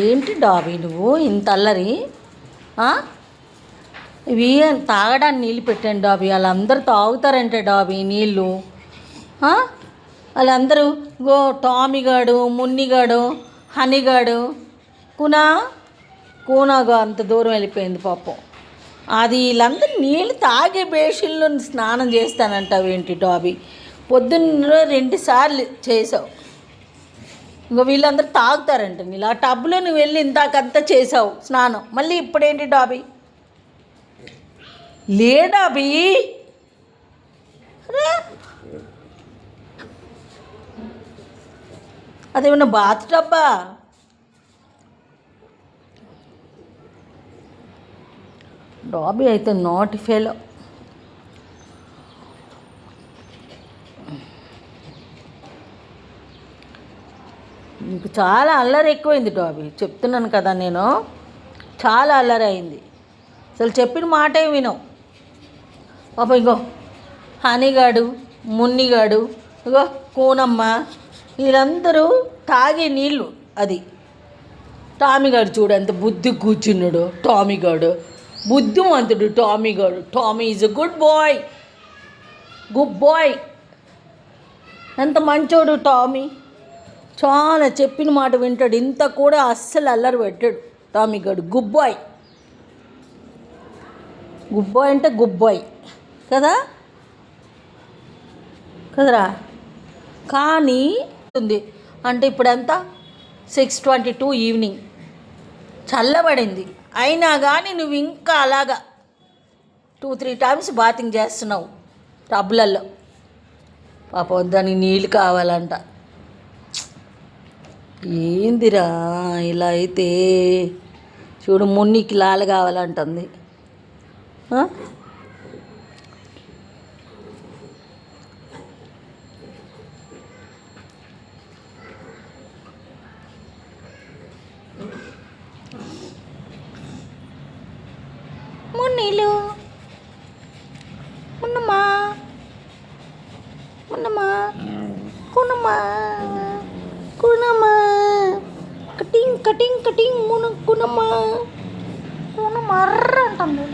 ఏంటి డాబీ నువ్వు ఇంత అల్లరి? ఇవి తాగడానికి నీళ్ళు పెట్టండి డాబీ. వాళ్ళందరూ తాగుతారంటే డాబీ నీళ్ళు. వాళ్ళందరూ టామీగాడు, మున్నిగాడు, హనీగాడు, కూనాగా అంత దూరం వెళ్ళిపోయింది పాపం. అది వీళ్ళందరూ నీళ్ళు తాగే బేషన్లో స్నానం చేస్తానంటావు ఏంటి డాబీ? పొద్దున్న 2 సార్లు చేసావు. ఇంకో వీళ్ళందరూ తాగుతారంట నీళ్ళు. ఆ టబ్లో నువ్వు వెళ్ళి ఇంతాకంతా చేసావు స్నానం. మళ్ళీ ఇప్పుడేంటి డాబీ? లే డాబీ, అదేమన్నా బాత్ టబ్బా? డాబీ అయితే నాట్ ఫెలో. నీకు చాలా అల్లరి ఎక్కువైంది డాబీ, చెప్తున్నాను కదా నేను. చాలా అల్లరి అయింది. అసలు చెప్పిన మాటే వినవు పాప. ఇగో హనీగాడు, మున్నిగాడు, ఇగో కూనమ్మ, వీళ్ళందరూ తాగే నీళ్ళు. అది టామీగాడు చూడు ఎంత బుద్ధి కూర్చున్నాడు. టామీగాడు బుద్ధిమంతుడు. టామీగాడు, Tommy is a good boy. Good boy, ఎంత మంచోడు టామీ. చాలా చెప్పిన మాట వింటాడు. ఇంత కూడా అస్సలు అల్లరి పెట్టాడు టామీగాడు. Good boy. గుడ్ బాయ్ అంటే గుడ్ బాయ్ కదా, కదరా? కానీ ఉంది అంటే ఇప్పుడు ఎంత 6:22 ఈవినింగ్, చల్లబడింది. అయినా కానీ నువ్వు ఇంకా అలాగా 2-3 టైమ్స్ బాతింగ్ చేస్తున్నావు టబ్లల్లో. పాపం దానికి నీళ్ళు కావాలంట. ఏందిరా ఇలా అయితే? చూడు, మున్నికి లాలు కావాలంటుంది. మున్నీలు, మున్నమ్మా, మున్నమ్మా, కూనమ్మా, కూనమ్మా, కటింగ్ కటింగ్ కటింగ్, కూనమ్మా, కూనమ్మ అంటుంది.